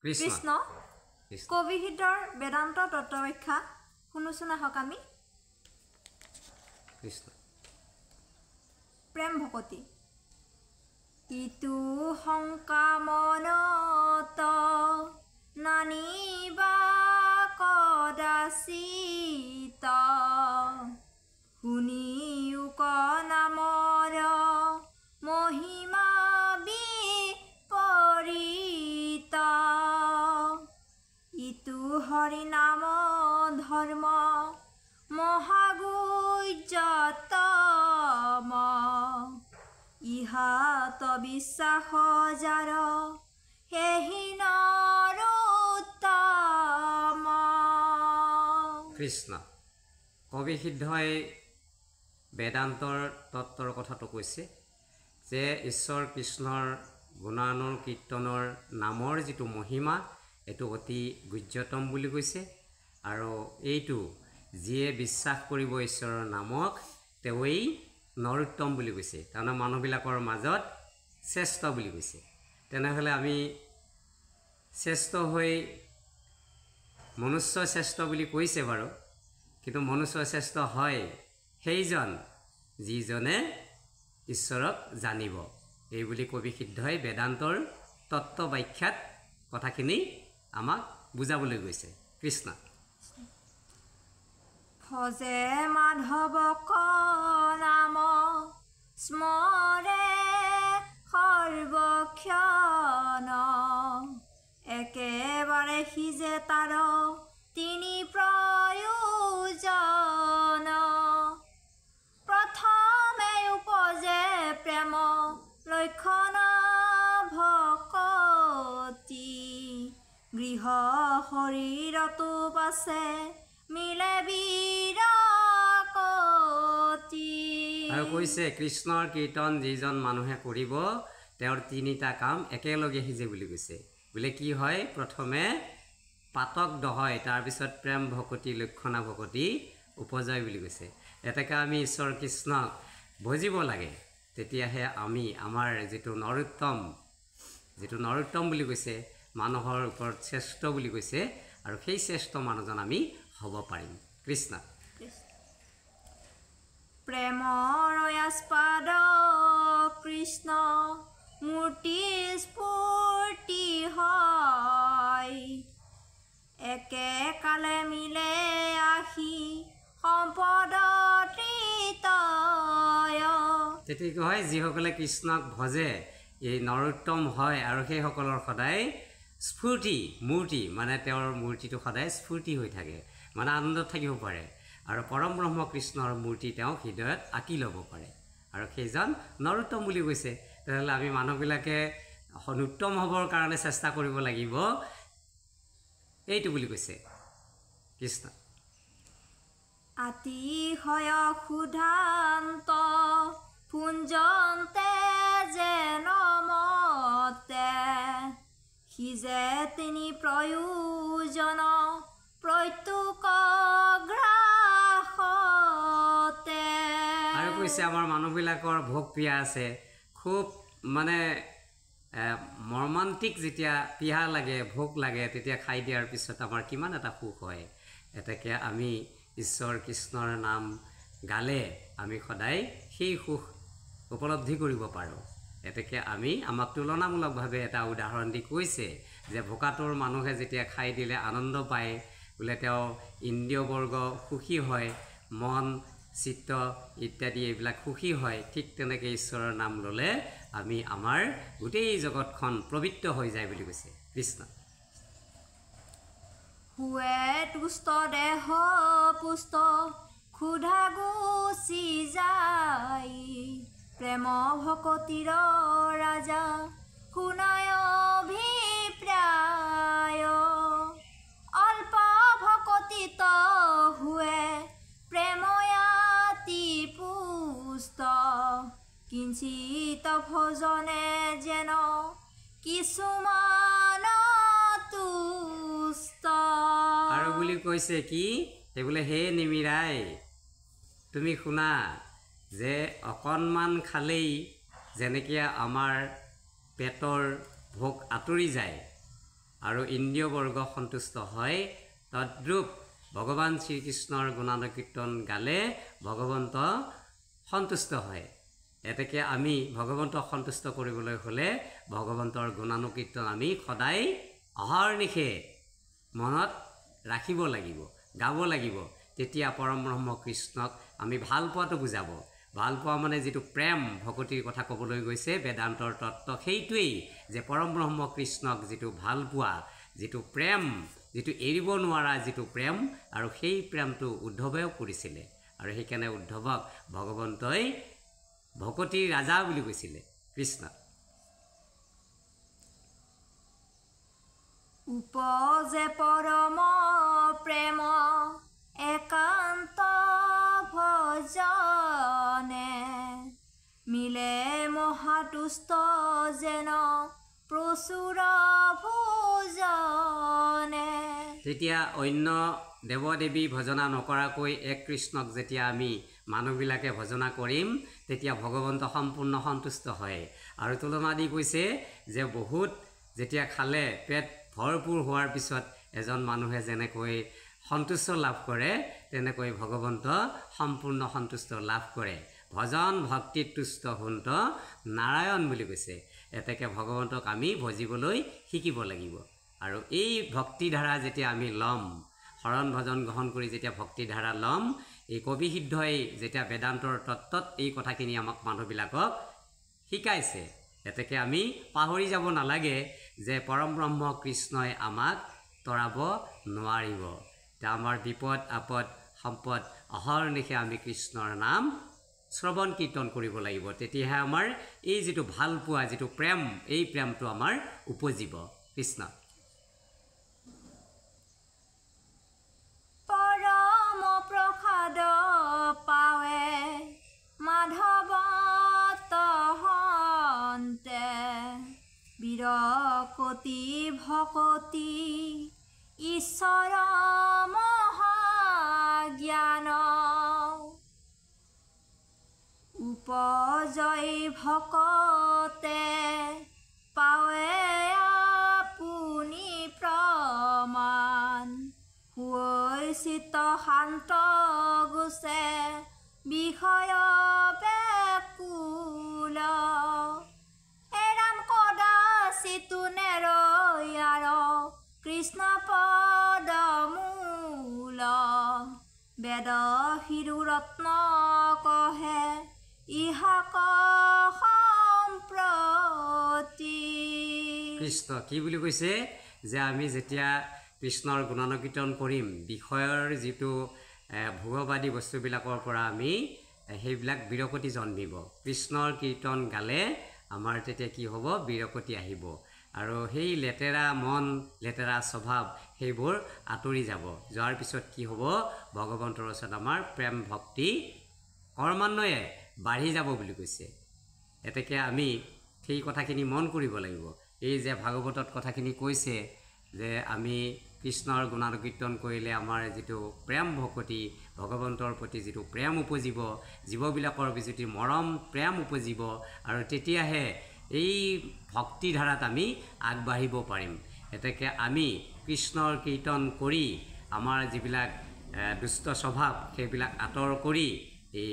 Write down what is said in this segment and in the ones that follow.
কৃষ্ণ কবিহিতৰ বেদান্ত তত্ত্ব ব্যাখ্যা শুনোচোন আহক আমি কৃষ্ণ প্ৰেম ভকতি ইটো সংকামনত নানিবা কদাচিত শুনিয়োক নামৰ মহিমা বিপৰীত ইটো হৰি নাম ধৰ্ম মহাগুজ্যতম ইহাত বিশ্বাস যাৰ হেহি নৰোত্তম কৃষ্ণ কবি সিদ্ধই বেদান্তৰ তত্ত্বৰ কথাটো কৈছে যে ঈশ্বৰ কৃষ্ণৰ গুণানুৰ কীৰ্তনৰ নামৰ যিটো মহিমা এইটো অতি গুজ্যতম বুলি কৈছে আৰু এইটো যিয়ে বিশ্বাস কৰিব ঈশ্বৰৰ নামক তেৱেই নৰোত্তম বুলি কৈছে তাৰমানে মানুহবিলাকৰ মাজত শ্ৰেষ্ঠ বুলি কৈছে তেনেহ'লে আমি শ্ৰেষ্ঠ হৈ মনুষ্য শ্ৰেষ্ঠ বুলি কৈছে বাৰু কিন্তু মনুষ্য শ্ৰেষ্ঠ হয় সেইজন যিজনে ঈশ্বৰক জানিব এই বুলি কবি সিদ্ধই বেদান্তৰ তত্ত্ব ব্যাখ্যাত কথাখিনি আমাক বুজাবলৈ গৈছে কৃষ্ণ ভজে মাধৱক নাম স্মৰে সৰ্বক্ষণ একেবাৰে সিজে তাৰ তিনি প্ৰয়োজন প্ৰথমে উপজে প্ৰেম লক্ষণ ভকতি গৃহ শৰীৰতো পাছে মিলে বিৰাকতি আৰু কৈছে কৃষ্ণৰ কীৰ্তন যিজন মানুহে কৰিব তেওঁৰ তিনিটা কাম একেলগে সিজে বুলি কৈছে বোলে কি হয় প্ৰথমে পাতক দহয় তাৰপিছত প্ৰেম ভকতি লক্ষণা ভকতি উপজয় বুলি কৈছে এতেকে আমি ঈশ্বৰ কৃষ্ণক ভজিব লাগে তেতিয়াহে আমি আমাৰ যিটো নৰোত্তম বুলি কৈছে মানুহৰ ওপৰত শ্ৰেষ্ঠ বুলি কৈছে আৰু সেই শ্ৰেষ্ঠ মানুহজন আমি হ'ব পাৰিম কৃষ্ণ প্ৰেমৰ আস্পাদ কৃষ্ণ মূৰ্তি স্ফূৰ্তি হয় একে কালে মিলে আহি সম্পদ তৃতয় তেতিয়া কি হয় যিসকলে কৃষ্ণক ভজে এই নৰোত্তম হয় আৰু সেইসকলৰ সদায় স্ফূৰ্তি মূৰ্তি মানে তেওঁৰ মূৰ্তিটো সদায় স্ফূৰ্তি হৈ থাকে মানে আনন্দত থাকিব পাৰে আৰু পৰম ব্ৰহ্ম কৃষ্ণৰ মূৰ্তি তেওঁ হৃদয়ত আঁকি ল'ব পাৰে আৰু সেইজন নৰোত্তম বুলি কৈছে তেতিয়াহ'লে আমি মানুহবিলাকে উত্তম হ'বৰ কাৰণে চেষ্টা কৰিব লাগিব এইটো বুলি কৈছে কৃষ্ণ আতিশয় ক্ষুধান্ত পুঞ্জন্তে যেন মতে সিজে তিনি প্ৰয়োজন প্ৰত্যুক গ্ৰাসতে আৰু কৈছে আমাৰ মানুহবিলাকৰ ভোগ পিয়া আছে খুব মানে মৰ্মান্তিক যেতিয়া পিয়া লাগে ভোক লাগে তেতিয়া খাই দিয়াৰ পিছত আমাৰ কিমান এটা সুখ হয় এতেকে আমি ঈশ্বৰ কৃষ্ণৰ নাম গালে আমি সদায় সেই সুখ উপলব্ধি কৰিব পাৰোঁ এতেকে আমি আমাক তুলনামূলকভাৱে এটা উদাহৰণ দি কৈছে যে ভোকাটোৰ মানুহে যেতিয়া খাই দিলে আনন্দ পায় বোলে তেওঁ ইন্দ্ৰিয়বৰ্গ সুখী হয় মন চিত্ত ইত্যাদি এইবিলাক সুখী হয় ঠিক তেনেকৈ ঈশ্বৰৰ নাম ল'লে আমি আমাৰ গোটেই জগতখন পবিত্ৰ হৈ যায় বুলি কৈছে কৃষ্ণ হুৱে তুষ্ট দেহ পুষ্ট ক্ষুধা গুচি যায় প্ৰেম ভকতিৰ ৰাজা শুনায় অভিপ্ৰায় অল্প ভকতিত হুৱে প্ৰেময়াতি পুষ্ট কিঞ্চিত ভজনে যেন কিছুমান তুষ্ট আৰু বুলি কৈছে কি বোলে হে নিমিৰাই তুমি শুনা যে অকণমান খালেই যেনেকৈ আমাৰ পেটৰ ভোক আঁতৰি যায় আৰু ইন্দ্ৰিয়বৰ্গ সন্তুষ্ট হয় তদ্ৰূপ ভগৱান শ্ৰীকৃষ্ণৰ গুণানুকীৰ্তন গালে ভগৱন্ত সন্তুষ্ট হয়। এতেকে আমি ভগৱন্তক সন্তুষ্ট কৰিবলৈ হ'লে ভগৱন্তৰ গুণানুকীৰ্তন আমি সদায় অহৰ্নিশে মনত ৰাখিব লাগিব, গাব লাগিব। তেতিয়া পৰম ব্ৰহ্ম কৃষ্ণক আমি ভাল পোৱাটো বুজাব। ভাল পোৱা মানে যিটো প্ৰেম ভকতিৰ কথা ক'বলৈ গৈছে বেদান্তৰ তত্ত্ব সেইটোৱেই যে পৰম ব্ৰহ্ম কৃষ্ণক যিটো ভাল পোৱা, যিটো প্ৰেম, যিটো এৰিব নোৱাৰা যিটো প্ৰেম, আৰু সেই প্ৰেমটো উদ্ধৱেও কৰিছিলে। আৰু সেইকাৰণে উদ্ধৱক ভগৱন্তই ভকতিৰ ৰাজা বুলি কৈছিলে কৃষ্ণ। উপজে পৰম প্ৰেম একান্ত ভজনে, মিলে মহাতুষ্ট যেন প্ৰচুৰ ভোজনে। তেতিয়া অন্য দেৱদেৱী ভজনা নকৰাকৈ এক কৃষ্ণক যেতিয়া আমি মানুহবিলাকে ভজনা কৰিম তেতিয়া ভগৱন্ত সম্পূৰ্ণ সন্তুষ্ট হয়। আৰু তুলনা দি কৈছে যে বহুত যেতিয়া খালে পেট ভৰপূৰ হোৱাৰ পিছত এজন মানুহে যেনেকৈ সন্তুষ্ট লাভ কৰে তেনেকৈ ভগৱন্ত সম্পূৰ্ণ সন্তুষ্ট লাভ কৰে। ভজন ভক্তিত তুষ্ট হুন্ত নাৰায়ণ বুলি কৈছে। এতেকে ভগৱন্তক আমি ভজিবলৈ শিকিব লাগিব। আৰু এই ভক্তিধাৰা যেতিয়া আমি ল'ম, শৰণ ভজন গ্ৰহণ কৰি যেতিয়া ভক্তিধাৰা ল'ম, এই কবিসিদ্ধই যেতিয়া বেদান্তৰ তত্ত্বত এই কথাখিনি আমাক মানুহবিলাকক শিকাইছে। এতেকে আমি পাহৰি যাব নালাগে যে পৰম ব্ৰহ্ম কৃষ্ণই আমাক তৰাব নোৱাৰিব। এতিয়া আমাৰ বিপদ আপদ সম্পদ অহৰ্নিশে আমি কৃষ্ণৰ নাম শ্ৰৱণ কীৰ্তন কৰিব লাগিব। তেতিয়াহে আমাৰ এই যিটো ভাল পোৱা যিটো প্ৰেম, এই প্ৰেমটো আমাৰ উপজিব। কৃষ্ণ পৰম প্ৰসাদ পাৱে মাধৱ তহন্তে, বিৰকতি ভকতি ঈশ্বৰ মহাজ্ঞান। উপজয় ভকতে পাৱে আপুনি প্ৰমাণ, চিত্ত শান্ত গুছে বিষয় বেকুল। এৰাম কদাচিতো নেৰয়াৰ কৃষ্ণ পদমূল, বেদ শিৰো ৰত্ন কহে ইহাক সম্প্ৰতি। কৃষ্ণ কি বুলি কৈছে যে আমি যেতিয়া কৃষ্ণৰ গুণানুকীৰ্তন কৰিম, বিষয়ৰ যিটো ভোগবাদী বস্তুবিলাকৰ পৰা আমি সেইবিলাক বিৰকতি জন্মিব। কৃষ্ণৰ কীৰ্তন গালে আমাৰ তেতিয়া কি হ'ব? বিৰকতি আহিব। আৰু সেই লেতেৰা মন, লেতেৰা স্বভাৱ সেইবোৰ আঁতৰি যাব। যোৱাৰ পিছত কি হ'ব? ভগৱন্তৰ ওচৰত আমাৰ প্ৰেম ভক্তি ক্ৰমান্বয়ে বাঢ়ি যাব বুলি কৈছে। এতেকে আমি সেই কথাখিনি মন কৰিব লাগিব। এই যে ভাগৱতত কথাখিনি কৈছে যে আমি কৃষ্ণৰ গুণানুকীৰ্তন কৰিলে আমাৰ যিটো প্ৰেম ভকতি, ভগৱন্তৰ প্ৰতি যিটো প্ৰেম উপজিব, জীৱবিলাকৰ যিটো মৰম প্ৰেম উপজিব, আৰু তেতিয়াহে এই ভক্তিধাৰাত আমি আগবাঢ়িব পাৰিম। এতেকে আমি কৃষ্ণৰ কীৰ্তন কৰি আমাৰ যিবিলাক দুষ্ট স্বভাৱ সেইবিলাক আঁতৰ কৰি এই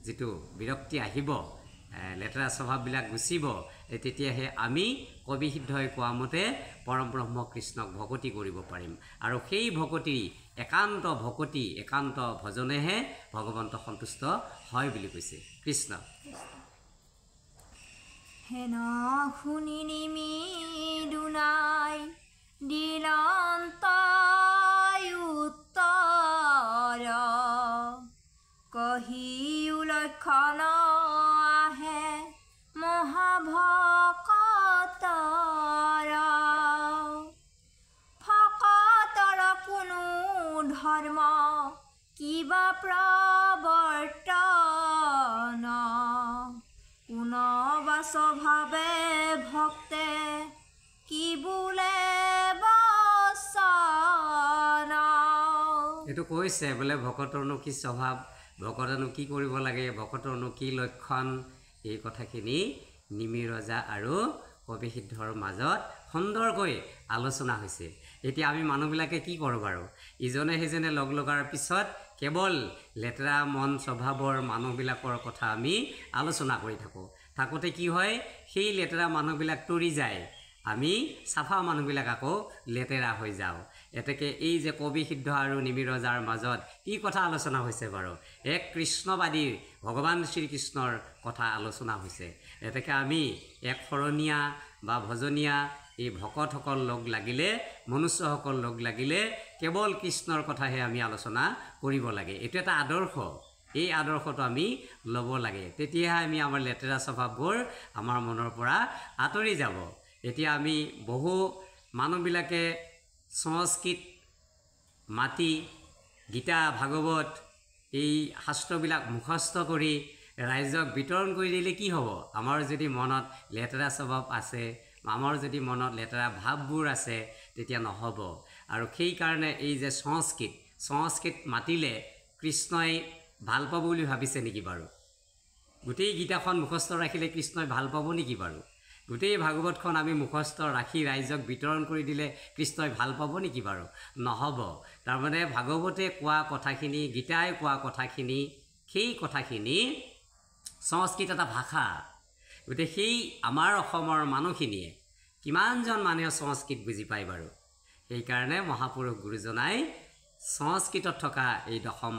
যিটো বিৰক্তি আহিব, লেতেৰা স্বভাৱবিলাক গুচিব, তেতিয়াহে আমি কবিসিদ্ধই কোৱা মতে পৰম ব্ৰহ্ম কৃষ্ণক ভকতি কৰিব পাৰিম। আৰু সেই ভকতি একান্ত ভকতি, একান্ত ভজনেহে ভগৱন্ত সন্তুষ্ট হয় বুলি কৈছে কৃষ্ণ। হেন শুনি নিমি দুনাই দিলন্ত উত্তৰ, কহিও লক্ষণ আহে মহাভকতৰ। ভকতৰ কোনো ধৰ্ম কিবা প্ৰৱৰ্তন, কোনবা স্বভাৱে ভক্তে কি বোলে বচন। এইটো কৈছে বোলে ভকতৰনো কি স্বভাৱ, ভকতনো কি কৰিব লাগে, ভকতৰনো কি লক্ষণ, এই কথাখিনি নিমি ৰজা আৰু কবিসিদ্ধৰ মাজত সুন্দৰকৈ আলোচনা হৈছে। এতিয়া আমি মানুহবিলাকে কি কৰোঁ বাৰু? ইজনে সিজনে লগ লগাৰ পিছত কেৱল লেতেৰা মন স্বভাৱৰ মানুহবিলাকৰ কথা আমি আলোচনা কৰি থাকোঁতে কি হয়, সেই লেতেৰা মানুহবিলাক তৰি যায়, আমি চাফা মানুহবিলাক আকৌ লেতেৰা হৈ যাওঁ। এতেকে এই যে কবি সিদ্ধ আৰু নিমিৰ ৰজাৰ মাজত কি কথা আলোচনা হৈছে বাৰু? এক কৃষ্ণবাদী ভগৱান শ্ৰীকৃষ্ণৰ কথা আলোচনা হৈছে। এতেকে আমি এক শৰণীয়া বা ভজনীয়া এই ভকতসকল লগ লাগিলে, মনুষ্যসকল লগ লাগিলে কেৱল কৃষ্ণৰ কথাহে আমি আলোচনা কৰিব লাগে। এইটো এটা আদৰ্শ। এই আদৰ্শটো আমি ল'ব লাগে, তেতিয়াহে আমি আমাৰ লেতেৰা স্বভাৱবোৰ আমাৰ মনৰ পৰা আঁতৰি যাব। এতিয়া আমি বহু মানুহবিলাকে সংস্কৃত মাতি গীতা ভাগৱত এই শাস্ত্ৰবিলাক মুখস্থ কৰি ৰাইজক বিতৰণ কৰি দিলে কি হ'ব? আমাৰ যদি মনত লেতেৰা স্বভাৱ আছে, আমাৰ যদি মনত লেতেৰা ভাৱবোৰ আছে, তেতিয়া নহ'ব। আৰু সেইকাৰণে এই যে সংস্কৃত মাতিলে কৃষ্ণই ভাল পাব বুলি ভাবিছে নেকি বাৰু? গোটেই গীতাখন মুখস্থ ৰাখিলে কৃষ্ণই ভাল পাব নেকি বাৰু? গোটেই ভাগৱতখন আমি মুখস্থ ৰাখি ৰাইজক বিতৰণ কৰি দিলে কৃষ্ণই ভাল পাব নেকি বাৰু? নহ'ব। তাৰমানে ভাগৱতে কোৱা কথাখিনি, গীতাই কোৱা কথাখিনি, সেই কথাখিনি সংস্কৃত এটা ভাষা। গতিকে সেই আমাৰ অসমৰ মানুহখিনিয়ে কিমানজন মানুহে সংস্কৃত বুজি পায় বাৰু? সেইকাৰণে মহাপুৰুষ গুৰুজনাই সংস্কৃতত থকা এই দশম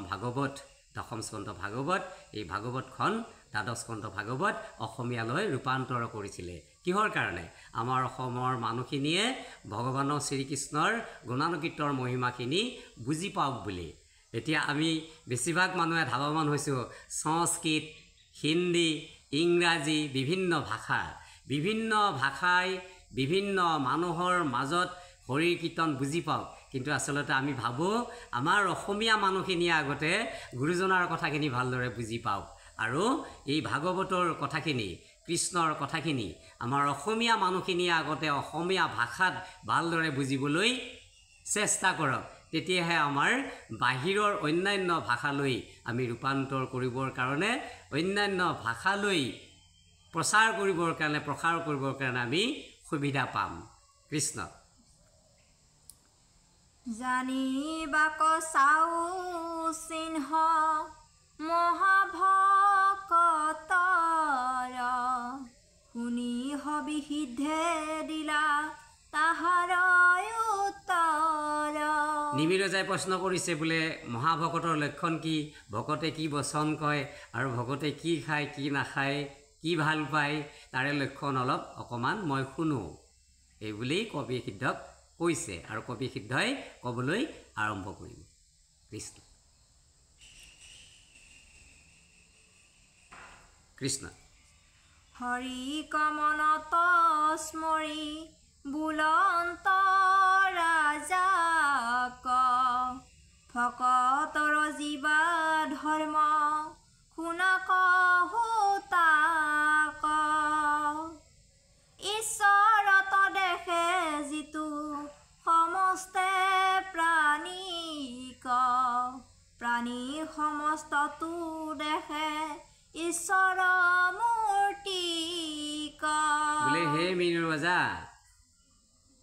স্কন্ধ ভাগৱত, এই ভাগৱতখন দ্বাদশ স্কন্ধ ভাগৱত অসমীয়ালৈ ৰূপান্তৰ কৰিছিলে। কিহৰ কাৰণে? আমাৰ অসমৰ মানুহখিনিয়ে ভগৱানৰ শ্ৰীকৃষ্ণৰ গুণানুকীৰ্তনৰ মহিমাখিনি বুজি পাওক বুলি। এতিয়া আমি বেছিভাগ মানুহে ধাৱমান হৈছোঁ সংস্কৃত, হিন্দী, ইংৰাজী বিভিন্ন ভাষাই বিভিন্ন মানুহৰ মাজত হৰিৰ কীৰ্তন বুজি পাওক। কিন্তু আচলতে আমি ভাবোঁ আমাৰ অসমীয়া মানুহখিনিয়ে আগতে গুৰুজনাৰ কথাখিনি ভালদৰে বুজি পাওক, আৰু এই ভাগৱতৰ কথাখিনি, কৃষ্ণৰ কথাখিনি আমাৰ অসমীয়া মানুহখিনিয়ে আগতে অসমীয়া ভাষাত ভালদৰে বুজিবলৈ চেষ্টা কৰক। তেতিয়াহে আমাৰ বাহিৰৰ অন্যান্য ভাষালৈ আমি ৰূপান্তৰ কৰিবৰ কাৰণে, অন্যান্য ভাষালৈ প্ৰসাৰ কৰিবৰ কাৰণে আমি সুবিধা পাম। কৃষ্ণ জানিবাক চাও চিহ্ন মহাভকতৰ, শুনি হবিষিদ্ধে দিলা তাহাৰ উত্তৰ। নিমিৰ ৰজাই প্ৰশ্ন কৰিছে বোলে মহাভকতৰ লক্ষণ কি, ভকতে কি বচন কয়, আৰু ভকতে কি খায় কি নাখায়, কি ভাল পায়, তাৰে লক্ষণ অকণমান মই শুনো, এইবুলি কবি সিদ্ধক কৈছে। আৰু কবি সিদ্ধই ক'বলৈ আৰম্ভ কৰিব। কৃষ্ণ কৃষ্ণ হৰি কমনত স্মৰি বুলন্ত ৰাজাক, ভকতৰ জীৱা ধৰ্ম শুনক হোতাক। ঈশ্বৰত দেখে যিটো সমস্তে প্ৰাণীক, প্ৰাণী সমস্তটো দেখে ঈশ্বৰ মূৰ্তিক। বোলে হে মীৰ ৰজা,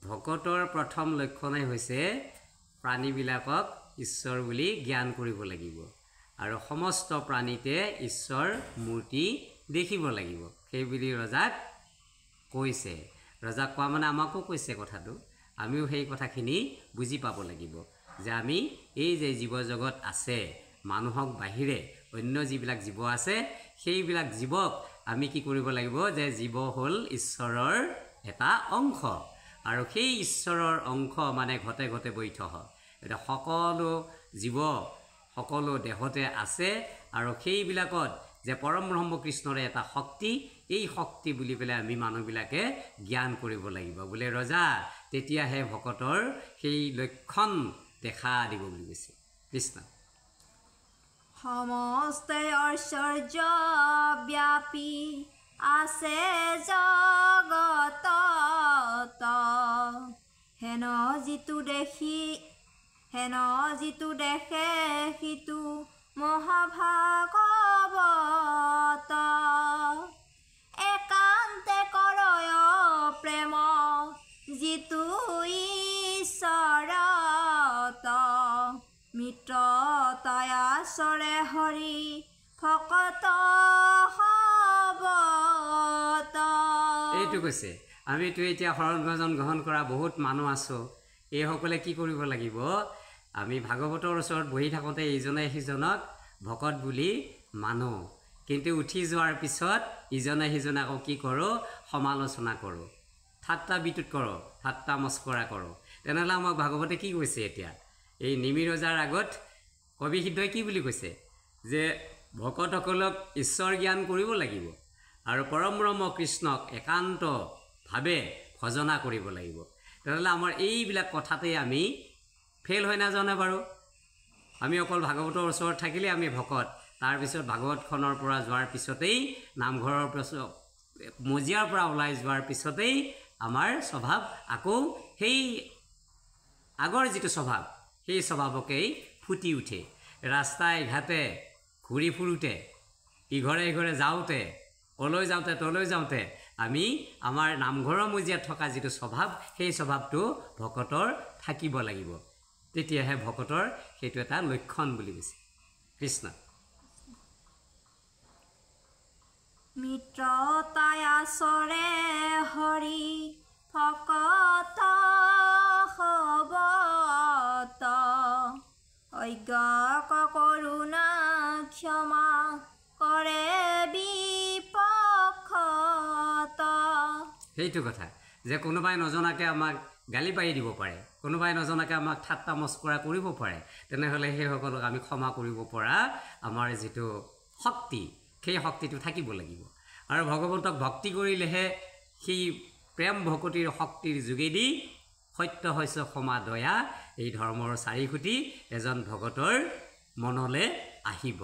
ভকতৰ প্ৰথম লক্ষণেই হৈছে প্ৰাণীবিলাকক ঈশ্বৰ বুলি জ্ঞান কৰিব লাগিব, আৰু সমস্ত প্ৰাণীতে ঈশ্বৰ মূৰ্তি দেখিব লাগিব। সেইবুলি ৰজাক কৈছে। ৰজাক কোৱা মানে আমাকো কৈছে কথাটো। আমিও সেই কথাখিনি বুজি পাব লাগিব যে আমি এই যে জীৱ জগত আছে, মানুহক বাহিৰে অন্য যিবিলাক জীৱ আছে, সেইবিলাক জীৱক আমি কি কৰিব লাগিব যে জীৱ হ'ল ঈশ্বৰৰ এটা অংশ, আৰু সেই ঈশ্বৰৰ অংশ মানে ঘতে ঘতে বৈঠহ। এতিয়া সকলো জীৱ সকলো দেহতে আছে, আৰু সেইবিলাকত যে পৰম ব্ৰহ্ম কৃষ্ণৰে এটা শক্তি, এই শক্তি বুলি পেলাই আমি মানুহবিলাকে জ্ঞান কৰিব লাগিব। বোলে ৰজা, তেতিয়াহে ভকতৰ সেই লক্ষণ দেখা দিব বুলি কৈছে। কৃষ্ণ সমস্তে ঐশ্বৰ্য ব্যাপী আছে জগতত, হেন যিটো দেখে সিটো মহাভাগৱত। একান্তে কৰয় প্ৰেম ঈশ্বৰত মিত্ৰতাই আচৰে হৰি ভকত হবত। এইটো কৈছে আমিতো এতিয়া শৰণ ভজন গ্ৰহণ কৰা বহুত মানুহ আছোঁ। এইসকলে কি কৰিব লাগিব? আমি ভাগৱতৰ ওচৰত বহি থাকোঁতে ইজনে সিজনক ভকত বুলি মানো, কিন্তু উঠি যোৱাৰ পিছত ইজনে সিজনে আকৌ কি কৰোঁ? সমালোচনা কৰোঁ, ঠাট্টা বিদ্যুৎ কৰোঁ, ঠাট্টা মস্কৰা কৰোঁ। তেনেহ'লে আমাক ভাগৱতে কি কৈছে? এতিয়া এই নিমি ৰজাৰ আগত কবি সিদ্ধই কি বুলি কৈছে? যে ভকতসকলক ঈশ্বৰ জ্ঞান কৰিব লাগিব আৰু পৰম ব্ৰহ্ম কৃষ্ণক একান্তভাৱে ভজনা কৰিব লাগিব। তেনেহ'লে আমাৰ এইবিলাক কথাতেই আমি ফেইল হৈ নাজানে বাৰু? আমি অকল ভাগৱতৰ ওচৰত থাকিলে আমি ভকত, তাৰপিছত ভাগৱতখনৰ পৰা যোৱাৰ পিছতেই নামঘৰৰ মজিয়াৰ পৰা ওলাই যোৱাৰ পিছতেই আমাৰ স্বভাৱ আকৌ সেই আগৰ যিটো স্বভাৱ সেই স্বভাৱকেই ফুটি উঠে। ৰাস্তাই ঘাটে ঘূৰি ফুৰোঁতে, ইঘৰে সিঘৰে যাওঁতে, অলৈ যাওঁতে তলৈ যাওঁতে আমি আমাৰ নামঘৰৰ মজিয়াত থকা যিটো স্বভাৱ সেই স্বভাৱটো ভকতৰ থাকিব লাগিব। তেতিয়াহে ভকতৰ সেইটো এটা লক্ষণ বুলি কৈছে কৃষ্ণ। মিত্ৰতাই আচৰে হৰি ভকত হবত অজ্ঞক কৰোণা ক্ষমা কৰে বিপক্ষত। সেইটো কথা যে কোনোবাই নজনাকৈ আমাক গালি পাৰি দিব পাৰে, কোনোবাই নজনাকৈ আমাক ঠাট্টা মস্কৰা কৰিব পাৰে, তেনেহ'লে সেইসকলক আমি ক্ষমা কৰিব পৰা আমাৰ যিটো শক্তি সেই শক্তিটো থাকিব লাগিব। আৰু ভগৱন্তক ভক্তি কৰিলেহে সেই প্ৰেম ভকতিৰ শক্তিৰ যোগেদি সত্য শস্য ক্ষমা দয়া এই ধৰ্মৰ চাৰিসুঁতি এজন ভকতৰ মনলৈ আহিব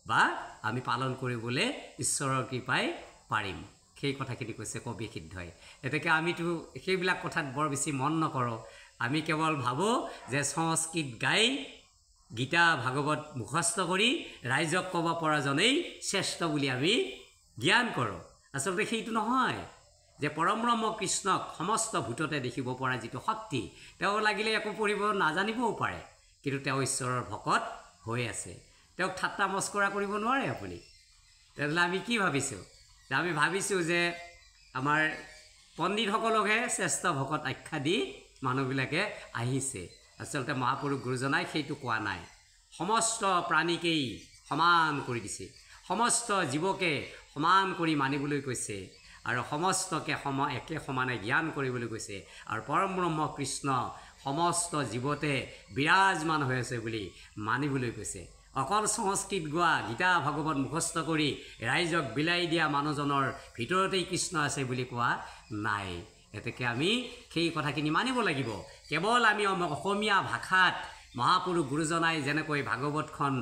বা আমি পালন কৰিবলৈ ঈশ্বৰৰ কৃপাই পাৰিম। সেই কথাখিনি কৈছে কবি সিদ্ধই। এতেকে আমিতো সেইবিলাক কথাত বৰ বেছি মন নকৰোঁ। আমি কেৱল ভাবোঁ যে সংস্কৃত গাই গীতা ভাগৱত মুখস্থ কৰি ৰাইজক ক'ব পৰাজনেই শ্ৰেষ্ঠ বুলি আমি জ্ঞান কৰোঁ। আচলতে সেইটো নহয় যে পৰম ব্ৰহ্ম কৃষ্ণক সমস্ত ভূততে দেখিব পৰা যিটো শক্তি, তেওঁ লাগিলে একো পঢ়িব নাজানিবও পাৰে, কিন্তু তেওঁ ঈশ্বৰৰ ভকত হৈ আছে। তেওঁক ঠাট্টা মস্কৰা কৰিব নোৱাৰে আপুনি। তেনেহ'লে আমি কি ভাবিছোঁ? আমি ভাবিছোঁ যে আমাৰ পণ্ডিতসকলকহে শ্ৰেষ্ঠ ভকত আখ্যা দি মানুহবিলাকে আহিছে। আচলতে মহাপুৰুষ গুৰুজনাই সেইটো কোৱা নাই। সমস্ত প্ৰাণীকেই সমান কৰি দিছে, সমস্ত জীৱকে সমান কৰি মানিবলৈ কৈছে আৰু সমস্তকে একে সমানে জ্ঞান কৰিবলৈ কৈছে। আৰু পৰম ব্ৰহ্ম কৃষ্ণ সমস্ত জীৱতে বিৰাজমান হৈ আছে বুলি মানিবলৈ কৈছে। অকল সংস্কৃত গোৱা গীতা ভাগৱত মুখস্থ কৰি ৰাইজক বিলাই দিয়া মানুহজনৰ ভিতৰতেই কৃষ্ণ আছে বুলি কোৱা নাই। এতেকে আমি সেই কথাখিনি মানিব লাগিব। কেৱল আমি অসমীয়া ভাষাত মহাপুৰুষ গুৰুজনাই যেনেকৈ ভাগৱতখন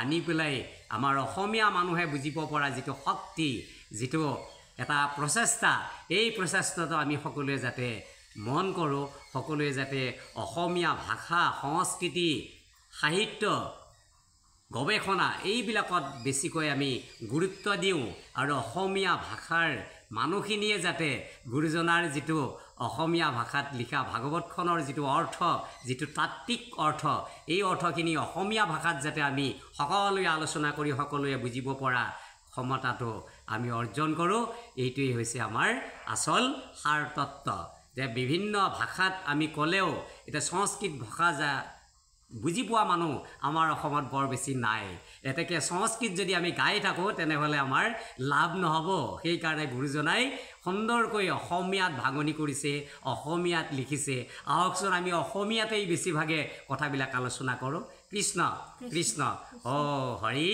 আনি পেলাই আমাৰ অসমীয়া মানুহে বুজিব পৰা যিটো শক্তি, যিটো এটা প্ৰচেষ্টা, এই প্ৰচেষ্টাটো আমি সকলোৱে যাতে মন কৰোঁ, সকলোৱে যাতে অসমীয়া ভাষা সংস্কৃতি সাহিত্য গৱেষণা এইবিলাকত বেছিকৈ আমি গুৰুত্ব দিওঁ আৰু অসমীয়া ভাষাৰ মানুহখিনিয়ে যাতে গুৰুজনাৰ যিটো অসমীয়া ভাষাত লিখা ভাগৱতখনৰ যিটো অৰ্থ, যিটো তাত্ত্বিক অৰ্থ, এই অৰ্থখিনি অসমীয়া ভাষাত যাতে আমি সকলোৱে আলোচনা কৰি সকলোৱে বুজিব পৰা ক্ষমতাটো আমি অৰ্জন কৰোঁ। এইটোৱেই হৈছে আমাৰ আচল সাৰতত্ত্ব। যে বিভিন্ন ভাষাত আমি ক'লেও এতিয়া সংস্কৃত ভাষা বুজি পোৱা মানুহ আমাৰ অসমত বৰ বেছি নাই। এতেকে সংস্কৃত যদি আমি গাই থাকোঁ তেনেহ'লে আমাৰ লাভ নহ'ব। সেইকাৰণে গুৰুজনাই সুন্দৰকৈ অসমীয়াত ভাঙনি কৰিছে, অসমীয়াত লিখিছে। আহকচোন আমি অসমীয়াতেই বেছিভাগে কথাবিলাক আলোচনা কৰোঁ। কৃষ্ণ কৃষ্ণ, অ' হৰি,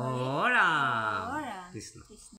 অ' ৰাম, কৃষ্ণ।